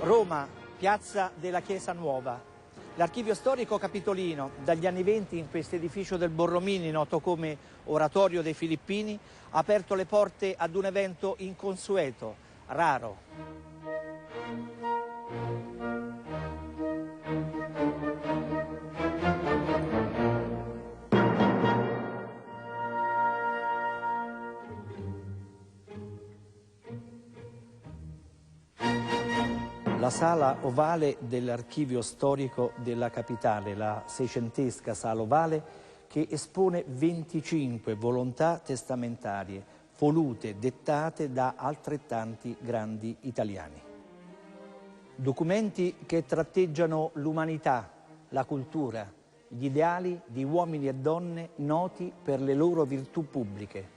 Roma, piazza della Chiesa Nuova. L'archivio storico capitolino, dagli anni '20 in questo edificio del Borromini, noto come Oratorio dei Filippini, ha aperto le porte ad un evento inconsueto, raro. La sala ovale dell'archivio storico della capitale, la seicentesca sala ovale, che espone 25 volontà testamentarie, volute, dettate da altrettanti grandi italiani. Documenti che tratteggiano l'umanità, la cultura, gli ideali di uomini e donne noti per le loro virtù pubbliche,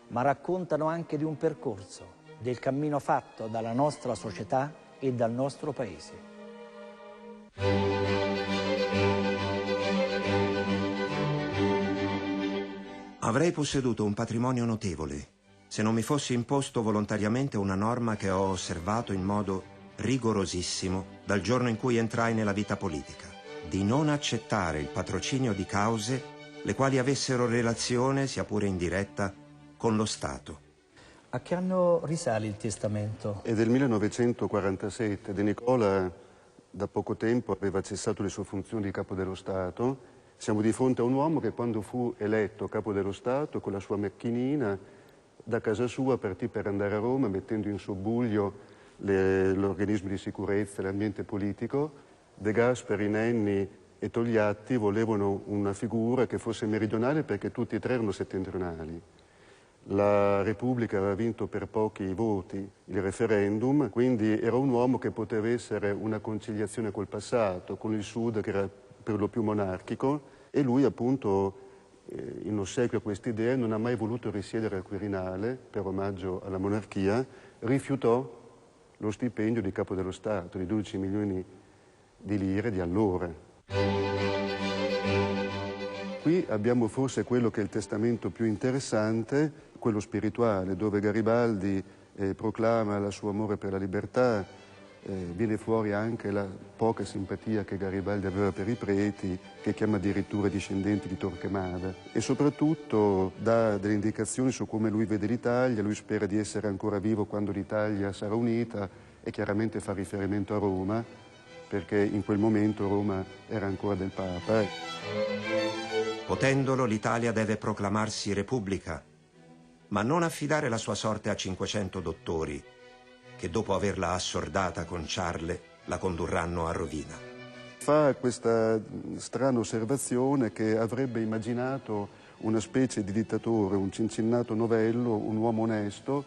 ma raccontano anche di un percorso, del cammino fatto dalla nostra società e dal nostro paese. Avrei posseduto un patrimonio notevole se non mi fossi imposto volontariamente una norma che ho osservato in modo rigorosissimo dal giorno in cui entrai nella vita politica, di non accettare il patrocinio di cause le quali avessero relazione, sia pure indiretta, con lo Stato. A che anno risale il testamento? È del 1947. De Nicola da poco tempo aveva cessato le sue funzioni di capo dello Stato. Siamo di fronte a un uomo che quando fu eletto capo dello Stato, con la sua macchinina, da casa sua partì per andare a Roma, mettendo in subbuglio l'organismo di sicurezza e l'ambiente politico. De Gasperi, Nenni e Togliatti volevano una figura che fosse meridionale perché tutti e tre erano settentrionali. La Repubblica aveva vinto per pochi voti il referendum, quindi era un uomo che poteva essere una conciliazione col passato, con il Sud che era per lo più monarchico, e lui appunto in ossequio a questa idea non ha mai voluto risiedere al Quirinale per omaggio alla monarchia, rifiutò lo stipendio di capo dello Stato di 12 milioni di lire di allora. Qui abbiamo forse quello che è il testamento più interessante, quello spirituale, dove Garibaldi proclama il suo amore per la libertà, viene fuori anche la poca simpatia che Garibaldi aveva per i preti, che chiama addirittura discendenti di Torquemada, e soprattutto dà delle indicazioni su come lui vede l'Italia. Lui spera di essere ancora vivo quando l'Italia sarà unita e chiaramente fa riferimento a Roma, perché in quel momento Roma era ancora del Papa. Potendolo, l'Italia deve proclamarsi repubblica, ma non affidare la sua sorte a 500 dottori che dopo averla assordata con ciarle la condurranno a rovina. Fa questa strana osservazione che avrebbe immaginato una specie di dittatore, un Cincinnato novello, un uomo onesto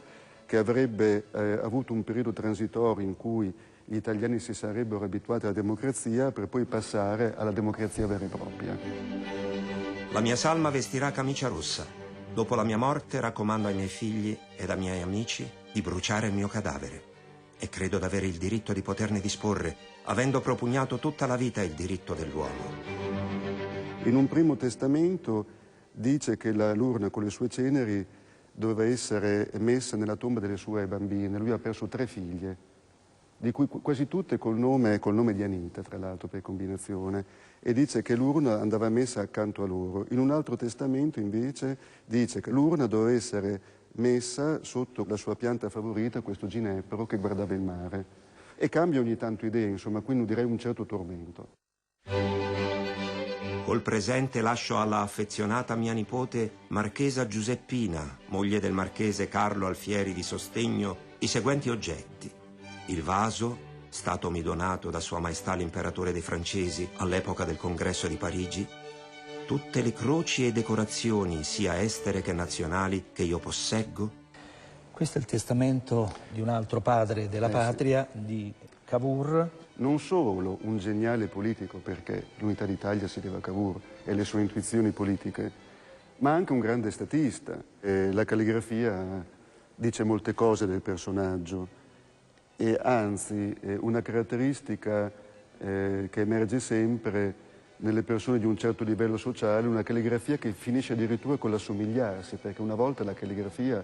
che avrebbe avuto un periodo transitorio in cui gli italiani si sarebbero abituati alla democrazia per poi passare alla democrazia vera e propria. La mia salma vestirà camicia rossa. Dopo la mia morte raccomando ai miei figli ed ai miei amici di bruciare il mio cadavere. E credo d'avere il diritto di poterne disporre, avendo propugnato tutta la vita il diritto dell'uomo. In un primo testamento dice che l'urna con le sue ceneri doveva essere messa nella tomba delle sue bambine. Lui ha perso 3 figlie, di cui quasi tutte col nome di Anita, tra l'altro, per combinazione, e dice che l'urna andava messa accanto a loro. In un altro testamento, invece, dice che l'urna doveva essere messa sotto la sua pianta favorita, questo ginepro che guardava il mare. E cambia ogni tanto idea, insomma, quindi direi un certo tormento. Col presente lascio alla affezionata mia nipote Marchesa Giuseppina, moglie del marchese Carlo Alfieri di Sostegno, i seguenti oggetti: il vaso, statomi donato da Sua Maestà l'Imperatore dei Francesi all'epoca del Congresso di Parigi, tutte le croci e decorazioni, sia estere che nazionali, che io posseggo. Questo è il testamento di un altro padre della patria, sì, di Cavour. Non solo un geniale politico, perché l'unità d'Italia si deve a Cavour e le sue intuizioni politiche, ma anche un grande statista. La calligrafia dice molte cose del personaggio e anzi una caratteristica che emerge sempre nelle persone di un certo livello sociale, una calligrafia che finisce addirittura con l'assomigliarsi, perché una volta la calligrafia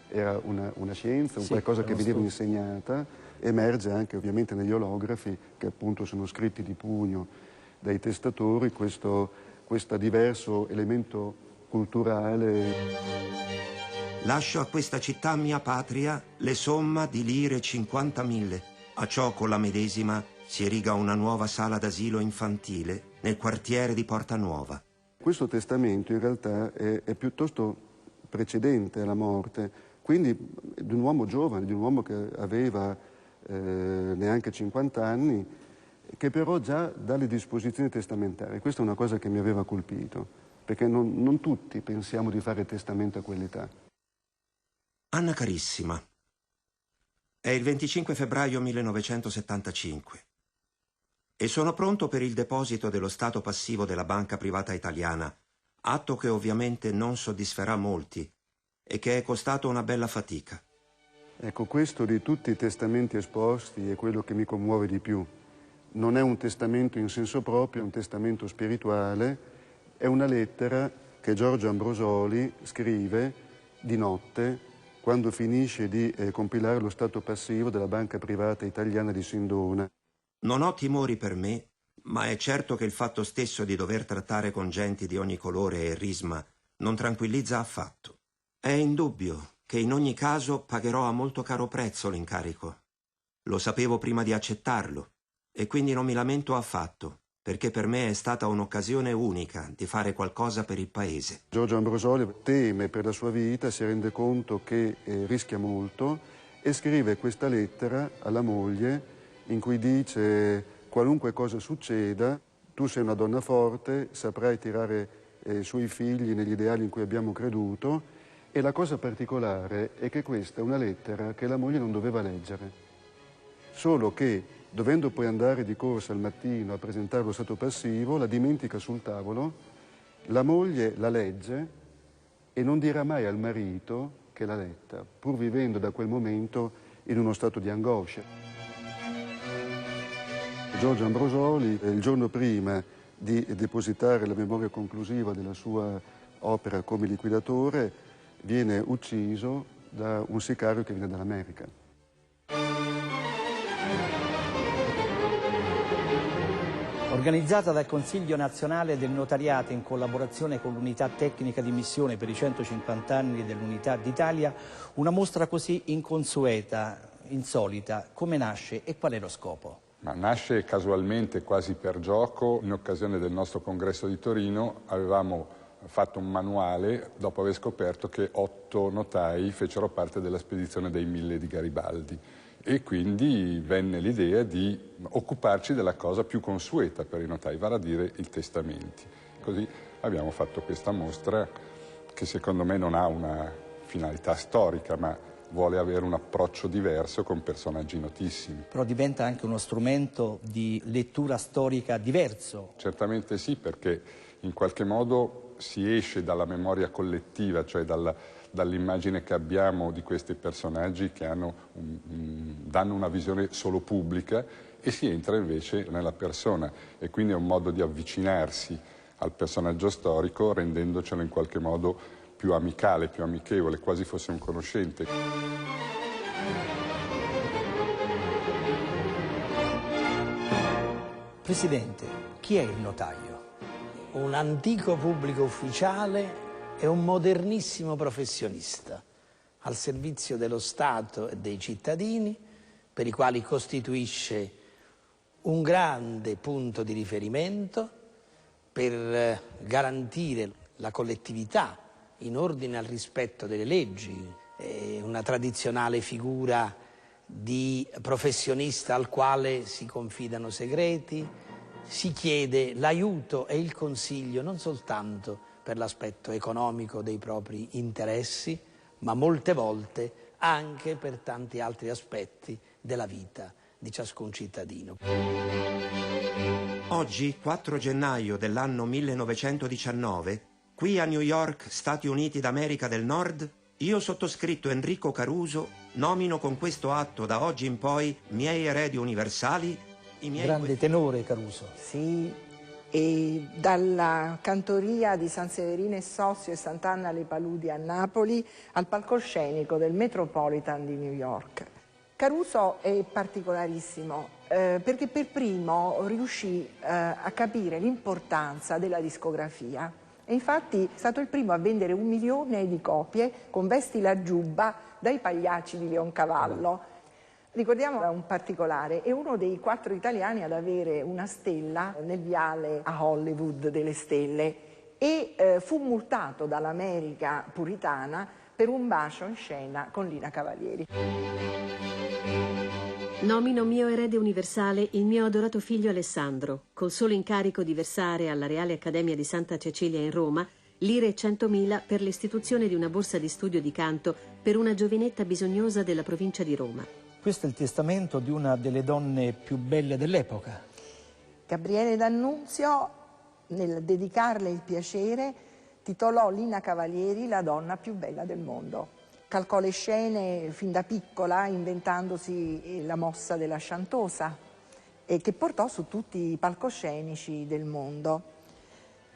era una scienza, un qualcosa che veniva insegnata, emerge anche ovviamente negli olografi, che appunto sono scritti di pugno dai testatori, questo diverso elemento culturale. Lascio a questa città mia patria le somma di lire 50.000. A ciò con la medesima si eriga una nuova sala d'asilo infantile nel quartiere di Porta Nuova. Questo testamento in realtà è piuttosto precedente alla morte, quindi di un uomo giovane, di un uomo che aveva neanche 50 anni, che però già dà le disposizioni testamentarie. Questa è una cosa che mi aveva colpito, perché non tutti pensiamo di fare testamento a quell'età. Anna carissima, è il 25 febbraio 1975 e sono pronto per il deposito dello stato passivo della banca privata italiana, atto che ovviamente non soddisferà molti e che è costato una bella fatica. Ecco, questo di tutti i testamenti esposti è quello che mi commuove di più. Non è un testamento in senso proprio, è un testamento spirituale, è una lettera che Giorgio Ambrosoli scrive di notte quando finisce di compilare lo stato passivo della banca privata italiana di Sindona. Non ho timori per me, ma è certo che il fatto stesso di dover trattare con genti di ogni colore e risma non tranquillizza affatto. È indubbio che in ogni caso pagherò a molto caro prezzo l'incarico. Lo sapevo prima di accettarlo e quindi non mi lamento affatto, perché per me è stata un'occasione unica di fare qualcosa per il paese. Giorgio Ambrosoli teme per la sua vita, si rende conto che rischia molto e scrive questa lettera alla moglie in cui dice: qualunque cosa succeda, tu sei una donna forte, saprai tirare su i figli negli ideali in cui abbiamo creduto. E la cosa particolare è che questa è una lettera che la moglie non doveva leggere, solo che, dovendo poi andare di corsa al mattino a presentare lo stato passivo, la dimentica sul tavolo, la moglie la legge e non dirà mai al marito che l'ha letta, pur vivendo da quel momento in uno stato di angoscia. Giorgio Ambrosoli, il giorno prima di depositare la memoria conclusiva della sua opera come liquidatore, viene ucciso da un sicario che viene dall'America. Organizzata dal Consiglio Nazionale del Notariato in collaborazione con l'Unità Tecnica di Missione per i 150 anni dell'Unità d'Italia, una mostra così inconsueta, insolita, come nasce e qual è lo scopo? Ma nasce casualmente, quasi per gioco, in occasione del nostro congresso di Torino. Avevamo fatto un manuale dopo aver scoperto che 8 notai fecero parte della spedizione dei 1000 di Garibaldi e quindi venne l'idea di occuparci della cosa più consueta per i notai, vale a dire i testamenti. Così abbiamo fatto questa mostra che secondo me non ha una finalità storica, ma vuole avere un approccio diverso con personaggi notissimi. Però diventa anche uno strumento di lettura storica diverso. Certamente sì, perché in qualche modo si esce dalla memoria collettiva, cioè dall'immagine che abbiamo di questi personaggi che danno una visione solo pubblica, e si entra invece nella persona, e quindi è un modo di avvicinarsi al personaggio storico rendendocelo in qualche modo più amicale, più amichevole, quasi fosse un conoscente. Presidente, chi è il notaio? Un antico pubblico ufficiale e un modernissimo professionista al servizio dello Stato e dei cittadini, per i quali costituisce un grande punto di riferimento per garantire la collettività in ordine al rispetto delle leggi, una tradizionale figura di professionista al quale si confidano segreti, si chiede l'aiuto e il consiglio non soltanto per l'aspetto economico dei propri interessi, ma molte volte anche per tanti altri aspetti della vita di ciascun cittadino. Oggi, 4 gennaio dell'anno 1919, qui a New York, Stati Uniti d'America del Nord, io sottoscritto Enrico Caruso nomino con questo atto da oggi in poi miei eredi universali Grande tenore Caruso. Sì, e dalla cantoria di San Severino e Sossio e Sant'Anna alle Paludi a Napoli al palcoscenico del Metropolitan di New York. Caruso è particolarissimo perché per primo riuscì a capire l'importanza della discografia e infatti è stato il primo a vendere 1 milione di copie con Vesti la giubba dai Pagliacci di Leoncavallo. Ricordiamo un particolare, è uno dei 4 italiani ad avere una stella nel viale a Hollywood delle stelle e fu multato dall'America puritana per un bacio in scena con Lina Cavalieri. Nomino mio erede universale il mio adorato figlio Alessandro, col solo incarico di versare alla Reale Accademia di Santa Cecilia in Roma lire 100.000 per l'istituzione di una borsa di studio di canto per una giovinetta bisognosa della provincia di Roma. Questo è il testamento di una delle donne più belle dell'epoca. Gabriele D'Annunzio, nel dedicarle il piacere, titolò Lina Cavalieri la donna più bella del mondo. Calcò le scene fin da piccola inventandosi la mossa della Sciantosa che portò su tutti i palcoscenici del mondo.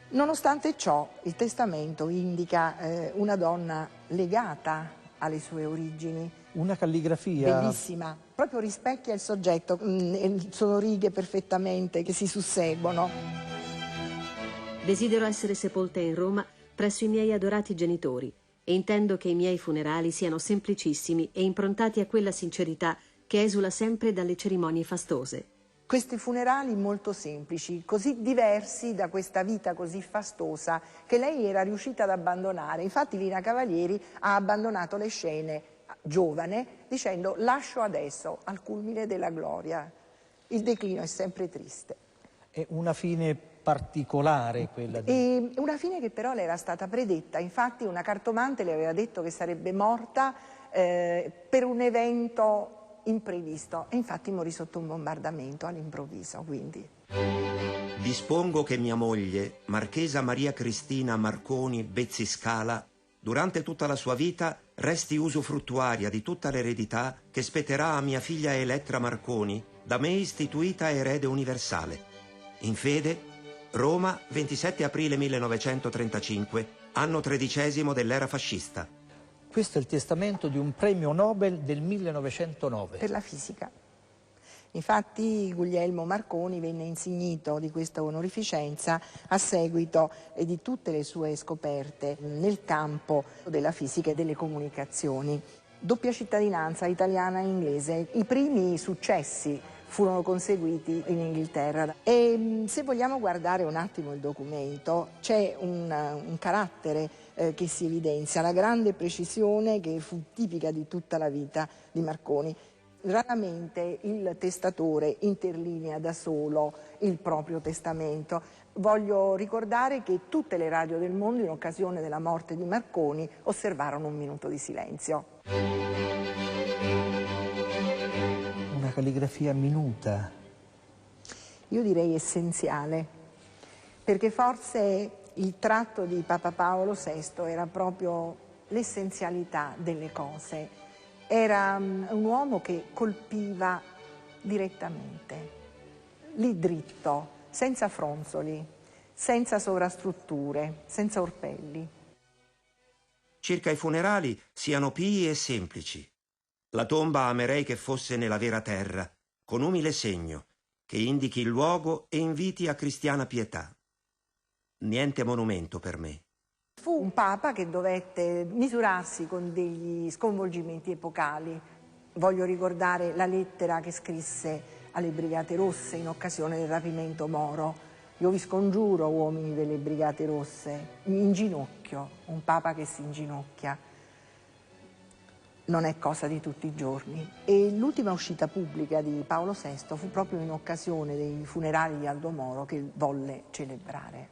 Nonostante ciò, il testamento indica una donna legata alle sue origini. Una calligrafia Bellissima, proprio rispecchia il soggetto, sono righe perfettamente che si susseguono. Desidero essere sepolta in Roma presso i miei adorati genitori e intendo che i miei funerali siano semplicissimi e improntati a quella sincerità che esula sempre dalle cerimonie fastose. Questi funerali molto semplici, così diversi da questa vita così fastosa che lei era riuscita ad abbandonare. Infatti Lina Cavalieri ha abbandonato le scene giovane dicendo lascio adesso al culmine della gloria. Il declino è sempre triste. È una fine particolare quella di... E una fine che però le era stata predetta, infatti una cartomante le aveva detto che sarebbe morta per un evento imprevisto e infatti morì sotto un bombardamento all'improvviso, quindi. Dispongo che mia moglie, Marchesa Maria Cristina Marconi Bezziscala, durante tutta la sua vita resti usufruttuaria di tutta l'eredità che spetterà a mia figlia Elettra Marconi, da me istituita erede universale. In fede, Roma, 27 aprile 1935, anno 13° dell'era fascista. Questo è il testamento di un premio Nobel del 1909. Per la fisica. Infatti Guglielmo Marconi venne insignito di questa onorificenza a seguito di tutte le sue scoperte nel campo della fisica e delle comunicazioni. Doppia cittadinanza italiana e inglese. I primi successi furono conseguiti in Inghilterra. E se vogliamo guardare un attimo il documento, c'è un carattere che si evidenzia, la grande precisione che fu tipica di tutta la vita di Marconi. Raramente il testatore interlinea da solo il proprio testamento. Voglio ricordare che tutte le radio del mondo in occasione della morte di Marconi osservarono un minuto di silenzio. Una calligrafia minuta. Io direi essenziale, perché forse il tratto di Papa Paolo VI era proprio l'essenzialità delle cose. Era un uomo che colpiva direttamente, lì dritto, senza fronzoli, senza sovrastrutture, senza orpelli. Circa i funerali siano pii e semplici. La tomba amerei che fosse nella vera terra, con umile segno, che indichi il luogo e inviti a cristiana pietà. Niente monumento per me. Fu un papa che dovette misurarsi con degli sconvolgimenti epocali. Voglio ricordare la lettera che scrisse alle Brigate Rosse in occasione del rapimento Moro. Io vi scongiuro, uomini delle Brigate Rosse, in ginocchio, un papa che si inginocchia non è cosa di tutti i giorni. E l'ultima uscita pubblica di Paolo VI fu proprio in occasione dei funerali di Aldo Moro che volle celebrare.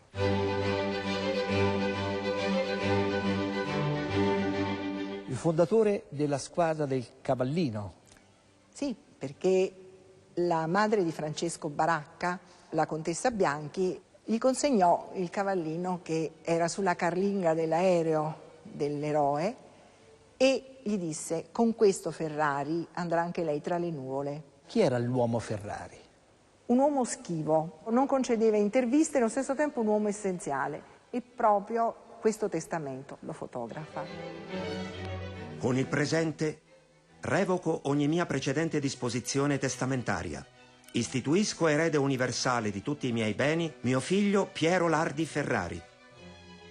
Il fondatore della squadra del Cavallino. Sì, perché la madre di Francesco Baracca, la contessa Bianchi, gli consegnò il Cavallino che era sulla carlinga dell'aereo dell'eroe e gli disse: con questo Ferrari andrà anche lei tra le nuvole. Chi era l'uomo Ferrari? Un uomo schivo, non concedeva interviste e allo stesso tempo un uomo essenziale, e proprio questo testamento lo fotografa. Con il presente revoco ogni mia precedente disposizione testamentaria. Istituisco erede universale di tutti i miei beni mio figlio Piero Lardi Ferrari.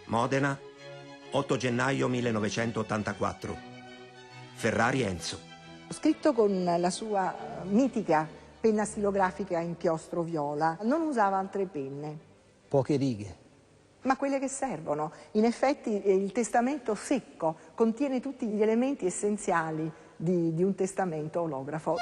Modena, 8 gennaio 1984. Ferrari Enzo. Scritto con la sua mitica penna stilografica a inchiostro viola, non usava altre penne. Poche righe. Ma quelle che servono. In effetti il testamento secco contiene tutti gli elementi essenziali di un testamento olografo.